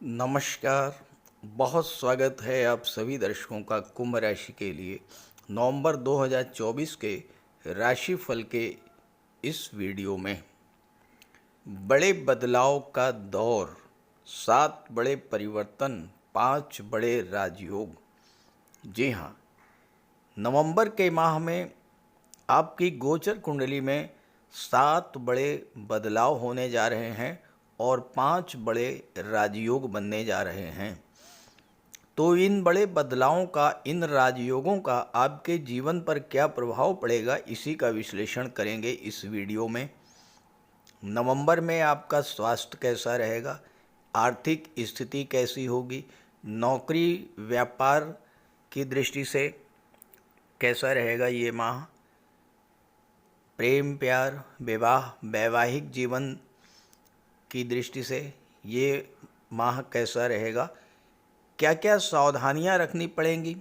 नमस्कार। बहुत स्वागत है आप सभी दर्शकों का कुंभ राशि के लिए नवंबर 2024 के राशिफल के इस वीडियो में। बड़े बदलाव का दौर, 7 बड़े परिवर्तन, 5 बड़े राजयोग। जी हाँ, नवंबर के माह में आपकी गोचर कुंडली में 7 बड़े बदलाव होने जा रहे हैं और 5 बड़े राजयोग बनने जा रहे हैं। तो इन बड़े बदलावों का, इन राजयोगों का आपके जीवन पर क्या प्रभाव पड़ेगा, इसी का विश्लेषण करेंगे इस वीडियो में। नवंबर में आपका स्वास्थ्य कैसा रहेगा, आर्थिक स्थिति कैसी होगी, नौकरी व्यापार की दृष्टि से कैसा रहेगा ये माह, प्रेम प्यार विवाह वैवाहिक जीवन की दृष्टि से ये माह कैसा रहेगा, क्या क्या सावधानियां रखनी पड़ेंगी,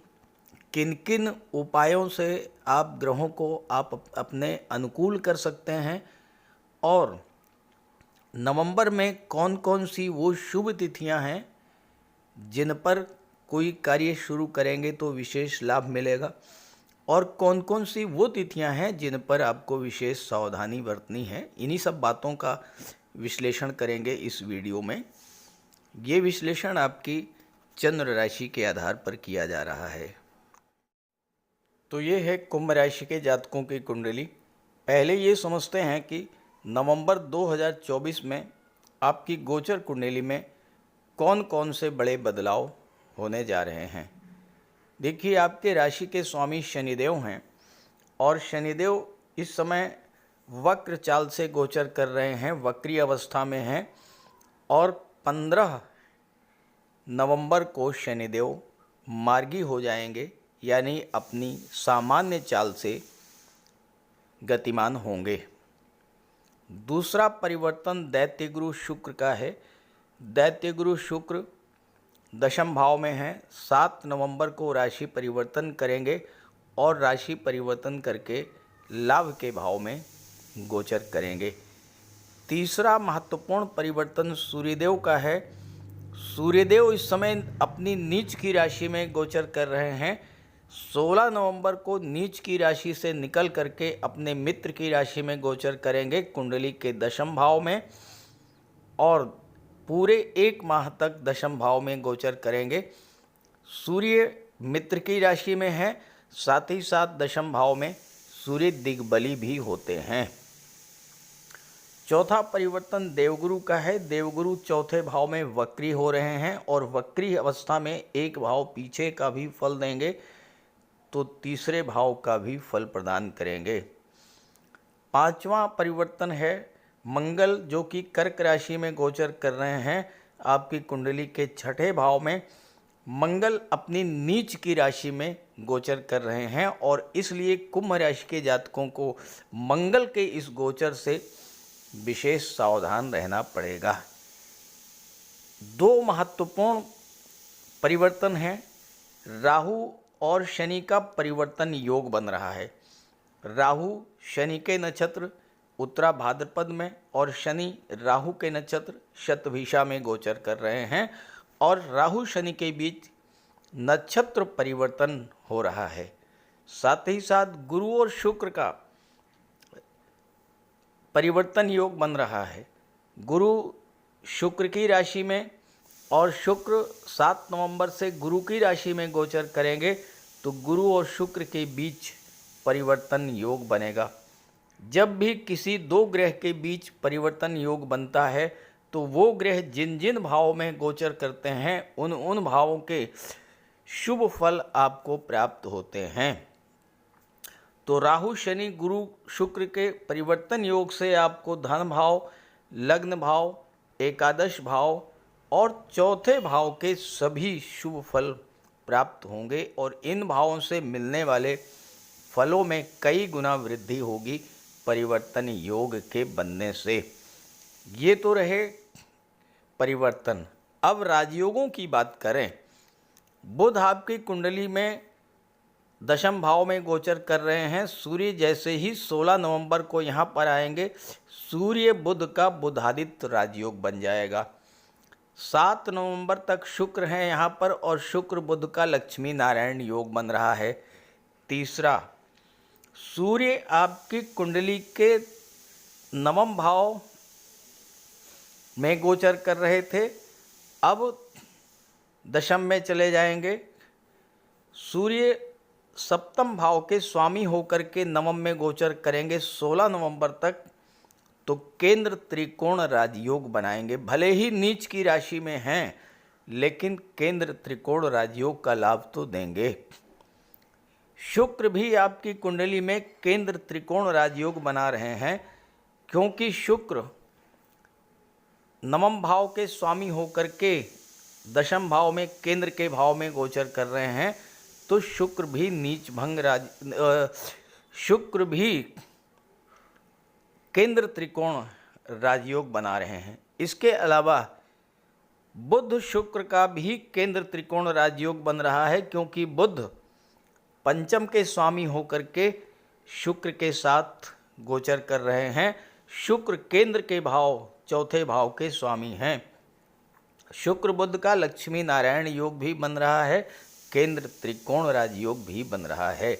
किन किन उपायों से आप ग्रहों को आप अपने अनुकूल कर सकते हैं, और नवंबर में कौन कौन सी वो शुभ तिथियां हैं जिन पर कोई कार्य शुरू करेंगे तो विशेष लाभ मिलेगा, और कौन कौन सी वो तिथियां हैं जिन पर आपको विशेष सावधानी बरतनी है। इन्हीं सब बातों का विश्लेषण करेंगे इस वीडियो में। ये विश्लेषण आपकी चंद्र राशि के आधार पर किया जा रहा है। तो ये है कुंभ राशि के जातकों की कुंडली। पहले ये समझते हैं कि नवंबर 2024 में आपकी गोचर कुंडली में कौन कौन से बड़े बदलाव होने जा रहे हैं। देखिए, आपके राशि के स्वामी शनिदेव हैं और शनिदेव इस समय वक्र चाल से गोचर कर रहे हैं, वक्री अवस्था में हैं, और 15 नवंबर को शनिदेव मार्गी हो जाएंगे, यानी अपनी सामान्य चाल से गतिमान होंगे। दूसरा परिवर्तन दैत्य गुरु शुक्र का है। दैत्य गुरु शुक्र दशम भाव में हैं, 7 नवंबर को राशि परिवर्तन करेंगे और राशि परिवर्तन करके लाभ के भाव में गोचर करेंगे। तीसरा महत्वपूर्ण परिवर्तन सूर्यदेव का है। सूर्यदेव इस समय अपनी नीच की राशि में गोचर कर रहे हैं। 16 नवंबर को नीच की राशि से निकल करके अपने मित्र की राशि में गोचर करेंगे कुंडली के दशम भाव में, और पूरे 1 माह तक दशम भाव में गोचर करेंगे। सूर्य मित्र की राशि में है, साथ ही साथ दशम भाव में सूर्य दिग्बली भी होते हैं। चौथा परिवर्तन देवगुरु का है। देवगुरु चौथे भाव में वक्री हो रहे हैं और वक्री अवस्था में एक भाव पीछे का भी फल देंगे तो तीसरे भाव का भी फल प्रदान करेंगे। पांचवा परिवर्तन है मंगल, जो कि कर्क राशि में गोचर कर रहे हैं। आपकी कुंडली के छठे भाव में मंगल अपनी नीच की राशि में गोचर कर रहे हैं और इसलिए कुंभ राशि के जातकों को मंगल के इस गोचर से विशेष सावधान रहना पड़ेगा। 2 महत्वपूर्ण परिवर्तन हैं। राहु और शनि का परिवर्तन योग बन रहा है। राहु शनि के नक्षत्र उत्तरा भाद्रपद में और शनि राहु के नक्षत्र शतभिषा में गोचर कर रहे हैं, और राहु शनि के बीच नक्षत्र परिवर्तन हो रहा है। साथ ही साथ गुरु और शुक्र का परिवर्तन योग बन रहा है। गुरु शुक्र की राशि में, और शुक्र 7 नवंबर से गुरु की राशि में गोचर करेंगे तो गुरु और शुक्र के बीच परिवर्तन योग बनेगा। जब भी किसी 2 ग्रह के बीच परिवर्तन योग बनता है तो वो ग्रह जिन जिन भावों में गोचर करते हैं उन भावों के शुभ फल आपको प्राप्त होते हैं। तो राहु शनि गुरु शुक्र के परिवर्तन योग से आपको धन भाव, लग्न भाव, एकादश भाव और चौथे भाव के सभी शुभ फल प्राप्त होंगे, और इन भावों से मिलने वाले फलों में कई गुना वृद्धि होगी परिवर्तन योग के बनने से। ये तो रहे परिवर्तन। अब राजयोगों की बात करें। बुध आपकी कुंडली में दशम भाव में गोचर कर रहे हैं। सूर्य जैसे ही 16 नवंबर को यहाँ पर आएंगे, सूर्य बुध का बुधादित्य राजयोग बन जाएगा। 7 नवंबर तक शुक्र हैं यहाँ पर और शुक्र बुध का लक्ष्मी नारायण योग बन रहा है। तीसरा, सूर्य आपकी कुंडली के 9वें भाव में गोचर कर रहे थे, अब दशम में चले जाएंगे। सूर्य 7वें भाव के स्वामी होकर के 9वें में गोचर करेंगे 16 नवंबर तक, तो केंद्र त्रिकोण राजयोग बनाएंगे। भले ही नीच की राशि में हैं, लेकिन केंद्र त्रिकोण राजयोग का लाभ तो देंगे। शुक्र भी आपकी कुंडली में केंद्र त्रिकोण राजयोग बना रहे हैं, क्योंकि शुक्र 9वें भाव के स्वामी होकर के 10वें भाव में केंद्र के भाव में गोचर कर रहे हैं, तो शुक्र भी नीच भंग शुक्र भी केंद्र त्रिकोण राजयोग बना रहे हैं। इसके अलावा बुध शुक्र का भी केंद्र त्रिकोण राजयोग बन रहा है, क्योंकि बुध पंचम के स्वामी होकर के शुक्र के साथ गोचर कर रहे हैं। शुक्र केंद्र के भाव 4थे भाव के स्वामी हैं। शुक्र बुध का लक्ष्मी नारायण योग भी बन रहा है, केंद्र त्रिकोण राजयोग भी बन रहा है।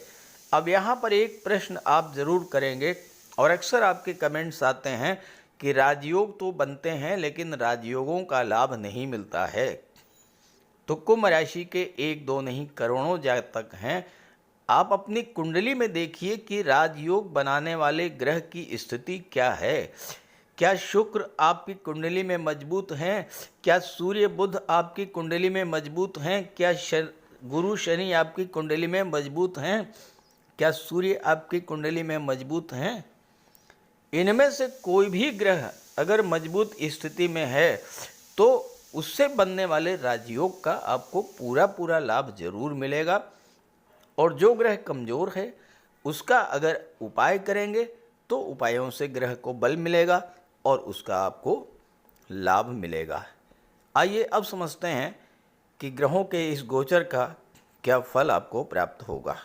अब यहाँ पर एक प्रश्न आप जरूर करेंगे, और अक्सर आपके कमेंट्स आते हैं कि राजयोग तो बनते हैं लेकिन राजयोगों का लाभ नहीं मिलता है। तो कुंभ राशि के 1-2 नहीं करोड़ों जातक हैं। आप अपनी कुंडली में देखिए कि राजयोग बनाने वाले ग्रह की स्थिति क्या है। क्या शुक्र आपकी कुंडली में मजबूत हैं? क्या सूर्य बुध आपकी कुंडली में मजबूत हैं? क्या गुरु शनि आपकी कुंडली में मजबूत हैं? क्या सूर्य आपकी कुंडली में मजबूत हैं? इनमें से कोई भी ग्रह अगर मजबूत स्थिति में है तो उससे बनने वाले राजयोग का आपको पूरा लाभ जरूर मिलेगा, और जो ग्रह कमज़ोर है उसका अगर उपाय करेंगे तो उपायों से ग्रह को बल मिलेगा और उसका आपको लाभ मिलेगा। आइए अब समझते हैं कि ग्रहों के इस गोचर का क्या फल आपको प्राप्त होगा।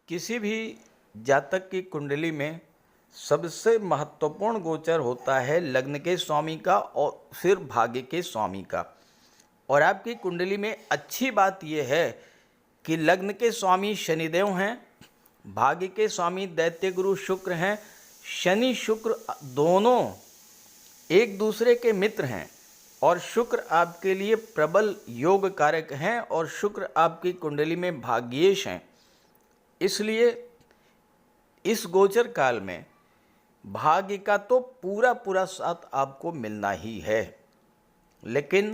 किसी भी जातक की कुंडली में सबसे महत्वपूर्ण गोचर होता है लग्न के स्वामी का और फिर भाग्य के स्वामी का। और आपकी कुंडली में अच्छी बात यह है कि लग्न के स्वामी शनिदेव हैं, भाग्य के स्वामी दैत्य गुरु शुक्र हैं। शनि शुक्र दोनों एक दूसरे के मित्र हैं और शुक्र आपके लिए प्रबल योग कारक हैं और शुक्र आपकी कुंडली में भाग्येश हैं। इसलिए इस गोचर काल में भाग्य का तो पूरा साथ आपको मिलना ही है। लेकिन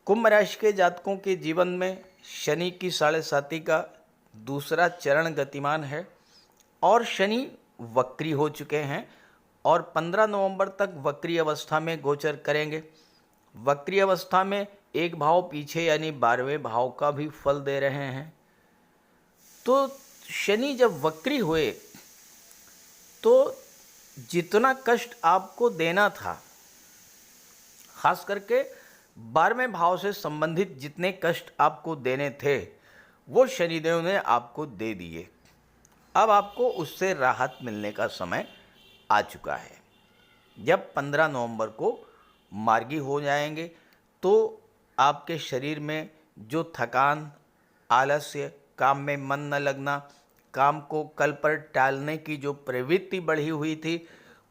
कुंभ राशि के जातकों के जीवन में शनि की 7.5 का दूसरा चरण गतिमान है और शनि वक्री हो चुके हैं और 15 नवंबर तक वक्री अवस्था में गोचर करेंगे। वक्री अवस्था में एक भाव पीछे यानी 12वें भाव का भी फल दे रहे हैं। तो शनि जब वक्री हुए तो जितना कष्ट आपको देना था, खास करके 12वें भाव से संबंधित जितने कष्ट आपको देने थे वो शनिदेव ने आपको दे दिए। अब आपको उससे राहत मिलने का समय आ चुका है। जब 15 नवंबर को मार्गी हो जाएंगे तो आपके शरीर में जो थकान, आलस्य, काम में मन न लगना, काम को कल पर टालने की जो प्रवृत्ति बढ़ी हुई थी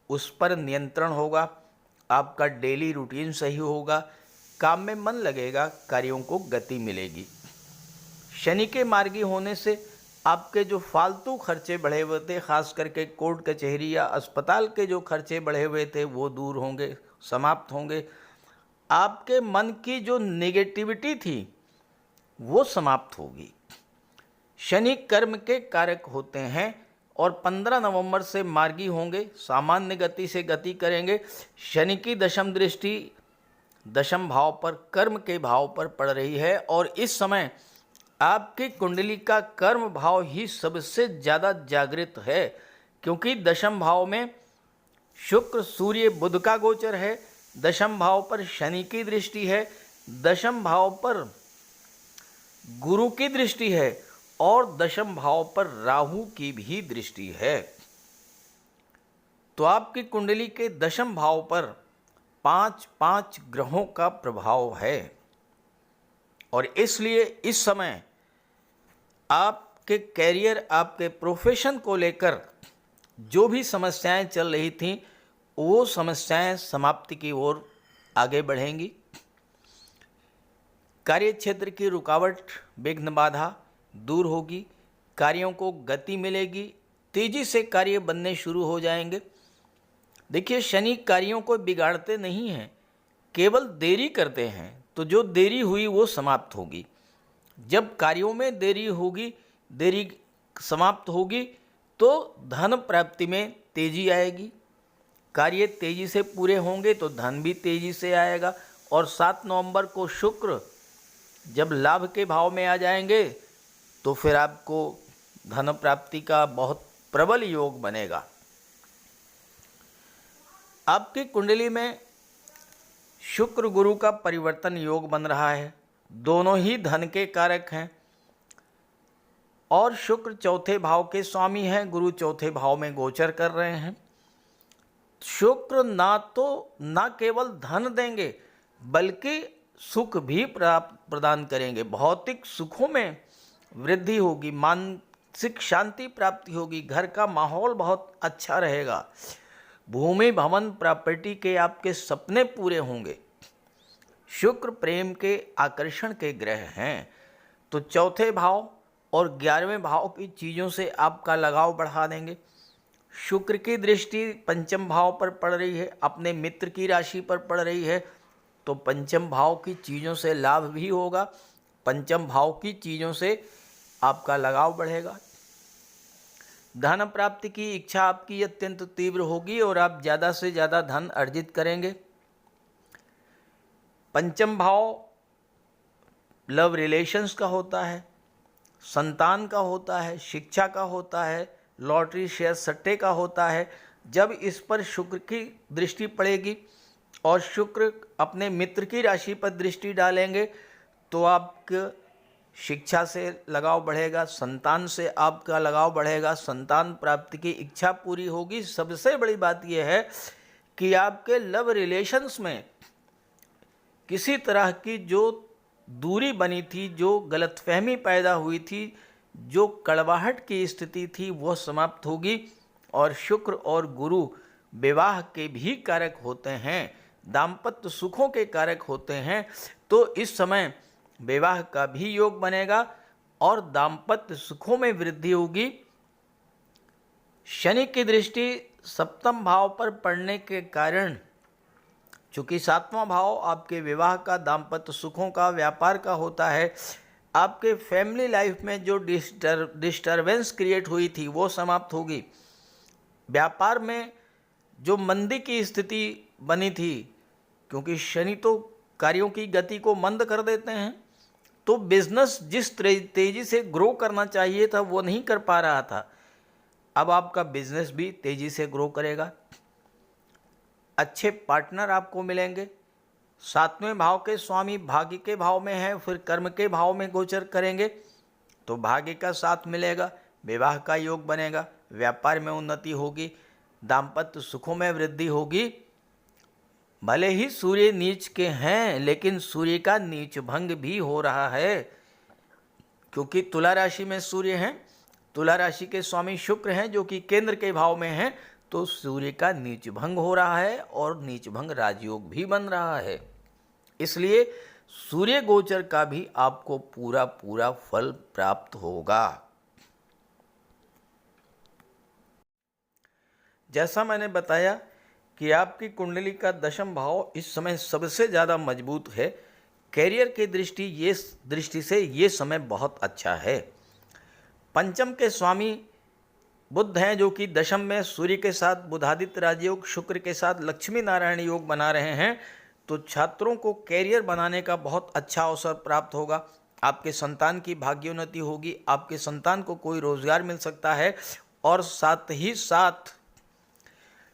उस पर नियंत्रण होगा। आपका डेली रूटीन सही होगा, काम में मन लगेगा, कार्यों को गति मिलेगी। शनि के मार्गी होने से आपके जो फालतू खर्चे बढ़े हुए थे, खास करके कोर्ट कचहरी या अस्पताल के जो खर्चे बढ़े हुए थे वो दूर होंगे, समाप्त होंगे। आपके मन की जो नेगेटिविटी थी वो समाप्त होगी। शनि कर्म के कारक होते हैं और 15 नवंबर से मार्गी होंगे, सामान्य गति से गति करेंगे। शनि की दशम दृष्टि दशम भाव पर, कर्म के भाव पर पड़ रही है और इस समय आपकी कुंडली का कर्म भाव ही सबसे ज़्यादा जागृत है, क्योंकि दशम भाव में शुक्र सूर्य बुध का गोचर है, दशम भाव पर शनि की दृष्टि है, दशम भाव पर गुरु की दृष्टि है और दशम भाव पर राहु की भी दृष्टि है। तो आपकी कुंडली के दशम भाव पर 5 ग्रहों का प्रभाव है और इसलिए इस समय आपके कैरियर, आपके प्रोफेशन को लेकर जो भी समस्याएं चल रही थीं वो समस्याएं समाप्ति की ओर आगे बढ़ेंगी। कार्य क्षेत्र की रुकावट, विघ्न, बाधा दूर होगी, कार्यों को गति मिलेगी, तेजी से कार्य बनने शुरू हो जाएंगे। देखिए, शनि कार्यों को बिगाड़ते नहीं हैं, केवल देरी करते हैं, तो जो देरी हुई वो समाप्त होगी। जब कार्यों में देरी होगी, देरी समाप्त होगी तो धन प्राप्ति में तेजी आएगी, कार्य तेजी से पूरे होंगे तो धन भी तेजी से आएगा। और 7 नवंबर को शुक्र जब लाभ के भाव में आ जाएंगे तो फिर आपको धन प्राप्ति का बहुत प्रबल योग बनेगा। आपकी कुंडली में शुक्र गुरु का परिवर्तन योग बन रहा है, दोनों ही धन के कारक हैं और शुक्र चौथे भाव के स्वामी हैं, गुरु चौथे भाव में गोचर कर रहे हैं। शुक्र ना केवल धन देंगे बल्कि सुख भी प्रदान करेंगे। भौतिक सुखों में वृद्धि होगी, मानसिक शांति प्राप्ति होगी, घर का माहौल बहुत अच्छा रहेगा, भूमि भवन प्रॉपर्टी के आपके सपने पूरे होंगे। शुक्र प्रेम के आकर्षण के ग्रह हैं, तो चौथे भाव और 11वें भाव की चीज़ों से आपका लगाव बढ़ा देंगे। शुक्र की दृष्टि पंचम भाव पर पड़ रही है, अपने मित्र की राशि पर पड़ रही है, तो पंचम भाव की चीज़ों से लाभ भी होगा, पंचम भाव की चीज़ों से आपका लगाव बढ़ेगा। धन प्राप्ति की इच्छा आपकी अत्यंत तीव्र होगी और आप ज़्यादा से ज़्यादा धन अर्जित करेंगे। पंचम भाव लव रिलेशंस का होता है, संतान का होता है, शिक्षा का होता है, लॉटरी शेयर सट्टे का होता है। जब इस पर शुक्र की दृष्टि पड़ेगी और शुक्र अपने मित्र की राशि पर दृष्टि डालेंगे तो आपके शिक्षा से लगाव बढ़ेगा, संतान से आपका लगाव बढ़ेगा, संतान प्राप्ति की इच्छा पूरी होगी। सबसे बड़ी बात यह है कि आपके लव रिलेशंस में किसी तरह की जो दूरी बनी थी, जो गलतफहमी पैदा हुई थी, जो कड़वाहट की स्थिति थी, वो समाप्त होगी। और शुक्र और गुरु विवाह के भी कारक होते हैं, दाम्पत्य सुखों के कारक होते हैं, तो इस समय विवाह का भी योग बनेगा और दाम्पत्य सुखों में वृद्धि होगी। शनि की दृष्टि सप्तम भाव पर पड़ने के कारण, चूँकि 7वां भाव आपके विवाह का, दाम्पत्य सुखों का, व्यापार का होता है, आपके फैमिली लाइफ में जो डिस्टर्बेंस क्रिएट हुई थी वो समाप्त होगी। व्यापार में जो मंदी की स्थिति बनी थी, क्योंकि शनि तो कार्यों की गति को मंद कर देते हैं, तो बिजनेस जिस तेजी से ग्रो करना चाहिए था वो नहीं कर पा रहा था, अब आपका बिजनेस भी तेजी से ग्रो करेगा। अच्छे पार्टनर आपको मिलेंगे। 7वें भाव के स्वामी भाग्य के भाव में है, फिर कर्म के भाव में गोचर करेंगे तो भाग्य का साथ मिलेगा, विवाह का योग बनेगा, व्यापार में उन्नति होगी, दाम्पत्य सुखों में वृद्धि होगी। भले ही सूर्य नीच के हैं लेकिन सूर्य का नीच भंग भी हो रहा है, क्योंकि तुला राशि में सूर्य हैं, तुला राशि के स्वामी शुक्र हैं जो कि केंद्र के भाव में हैं, तो सूर्य का नीच भंग हो रहा है और नीच भंग राजयोग भी बन रहा है। इसलिए सूर्य गोचर का भी आपको पूरा पूरा फल प्राप्त होगा। जैसा मैंने बताया कि आपकी कुंडली का 10वां भाव इस समय सबसे ज़्यादा मजबूत है। कैरियर की दृष्टि से ये समय बहुत अच्छा है। पंचम के स्वामी बुध हैं जो कि दशम में सूर्य के साथ बुधादित्य राजयोग, शुक्र के साथ लक्ष्मी नारायण योग बना रहे हैं, तो छात्रों को कैरियर बनाने का बहुत अच्छा अवसर प्राप्त होगा। आपके संतान की भाग्योन्नति होगी, आपके संतान को कोई रोजगार मिल सकता है और साथ ही साथ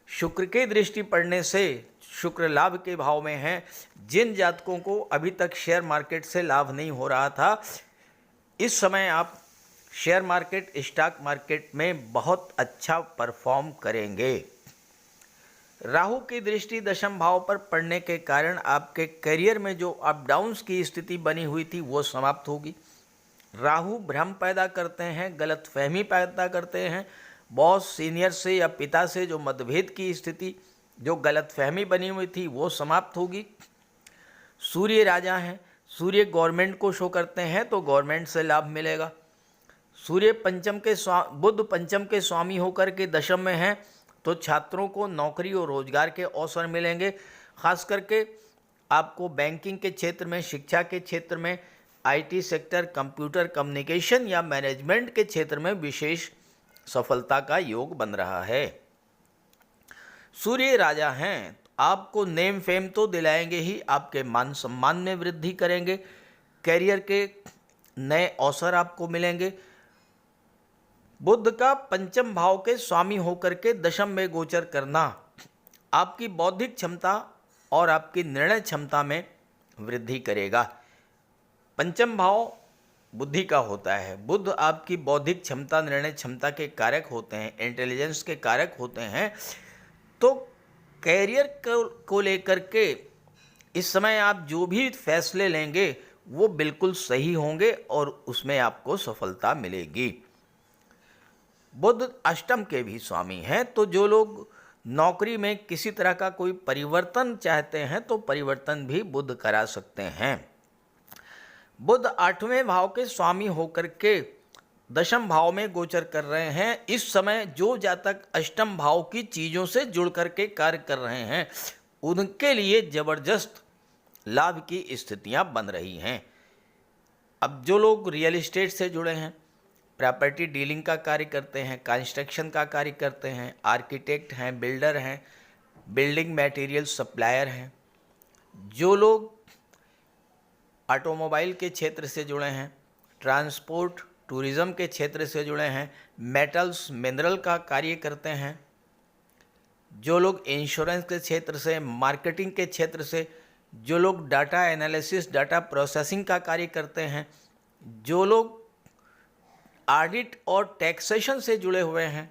शुक्र की दृष्टि पड़ने से शुक्र लाभ के भाव में है। जिन जातकों को अभी तक शेयर मार्केट से लाभ नहीं हो रहा था, इस समय आप शेयर मार्केट, स्टॉक मार्केट में बहुत अच्छा परफॉर्म करेंगे। राहु की दृष्टि दशम भाव पर पड़ने के कारण आपके करियर में जो अप डाउन्स की स्थिति बनी हुई थी वो समाप्त होगी। राहु भ्रम पैदा करते हैं, गलतफहमी पैदा करते हैं। बॉस, सीनियर से या पिता से जो मतभेद की स्थिति, जो गलतफहमी बनी हुई थी वो समाप्त होगी। सूर्य राजा हैं, सूर्य गवर्नमेंट को शो करते हैं तो गवर्नमेंट से लाभ मिलेगा। सूर्य बुध पंचम के स्वामी होकर के दशम में हैं तो छात्रों को नौकरी और रोजगार के अवसर मिलेंगे। खास करके आपको बैंकिंग के क्षेत्र में, शिक्षा के क्षेत्र में, आईटी सेक्टर, कंप्यूटर कम्युनिकेशन या मैनेजमेंट के क्षेत्र में विशेष सफलता का योग बन रहा है। सूर्य राजा हैं, आपको नेम फेम तो दिलाएंगे ही, आपके मान सम्मान में वृद्धि करेंगे, कैरियर के नए अवसर आपको मिलेंगे। बुध का पंचम भाव के स्वामी होकर के दशम में गोचर करना आपकी बौद्धिक क्षमता और आपकी निर्णय क्षमता में वृद्धि करेगा। पंचम भाव बुद्धि का होता है। बुध आपकी बौद्धिक क्षमता, निर्णय क्षमता के कारक होते हैं, इंटेलिजेंस के कारक होते हैं। तो कैरियर को लेकर के इस समय आप जो भी फैसले लेंगे वो बिल्कुल सही होंगे और उसमें आपको सफलता मिलेगी। बुध अष्टम के भी स्वामी हैं, तो जो लोग नौकरी में किसी तरह का कोई परिवर्तन चाहते हैं तो परिवर्तन भी बुध करा सकते हैं। बुध आठवें भाव के स्वामी होकर के दशम भाव में गोचर कर रहे हैं। इस समय जो जातक अष्टम भाव की चीज़ों से जुड़ करके कार्य कर रहे हैं उनके लिए जबरदस्त लाभ की स्थितियां बन रही हैं। अब जो लोग रियल एस्टेट से जुड़े हैं, प्रॉपर्टी डीलिंग का कार्य करते हैं, कंस्ट्रक्शन का कार्य करते हैं, आर्किटेक्ट हैं, बिल्डर हैं, बिल्डिंग मटेरियल सप्लायर हैं, जो लोग ऑटोमोबाइल के क्षेत्र से जुड़े हैं, ट्रांसपोर्ट टूरिज़्म के क्षेत्र से जुड़े हैं, मेटल्स मिनरल का कार्य करते हैं, जो लोग इंश्योरेंस के क्षेत्र से, मार्केटिंग के क्षेत्र से, जो लोग डाटा एनालिसिस, डाटा प्रोसेसिंग का कार्य करते हैं, जो लोग ऑडिट और टैक्सेशन से जुड़े हुए हैं,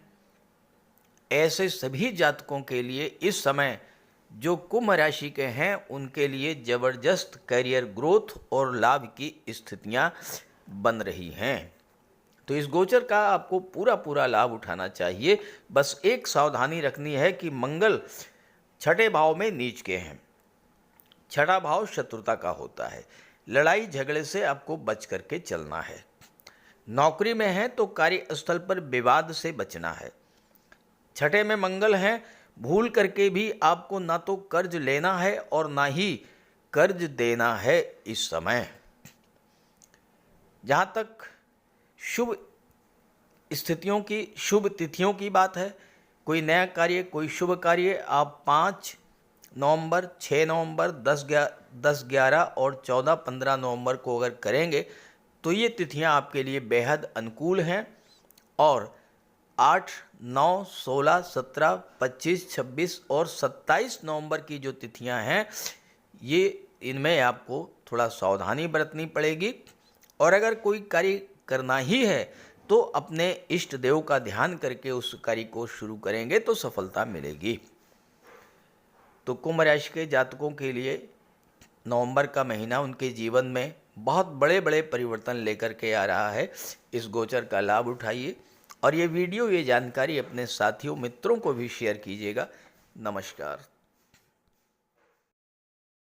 ऐसे सभी जातकों के लिए इस समय जो कुंभ राशि के हैं उनके लिए जबरदस्त करियर ग्रोथ और लाभ की स्थितियां बन रही हैं। तो इस गोचर का आपको पूरा लाभ उठाना चाहिए। बस एक सावधानी रखनी है कि मंगल छठे भाव में नीच के हैं। छठा भाव शत्रुता का होता है। लड़ाई झगड़े से आपको बच करके चलना है। नौकरी में है तो कार्यस्थल पर विवाद से बचना है। छठे में मंगल हैं, भूल करके भी आपको ना तो कर्ज लेना है और ना ही कर्ज देना है इस समय। जहाँ तक शुभ स्थितियों की, शुभ तिथियों की बात है, कोई नया कार्य, कोई शुभ कार्य आप 5 नवंबर, 6 नवंबर, 10, 11 और 14, 15 नवंबर को अगर करेंगे तो ये तिथियां आपके लिए बेहद अनुकूल हैं। और 8, 9, 16, 17, 25, 26 और 27 नवंबर की जो तिथियां हैं ये इनमें आपको थोड़ा सावधानी बरतनी पड़ेगी। और अगर कोई कार्य करना ही है तो अपने इष्ट देव का ध्यान करके उस कार्य को शुरू करेंगे तो सफलता मिलेगी। तो कुंभ राशि के जातकों के लिए नवंबर का महीना उनके जीवन में बहुत बड़े बड़े परिवर्तन लेकर के आ रहा है। इस गोचर का लाभ उठाइए और ये वीडियो, ये जानकारी अपने साथियों, मित्रों को भी शेयर कीजिएगा। नमस्कार।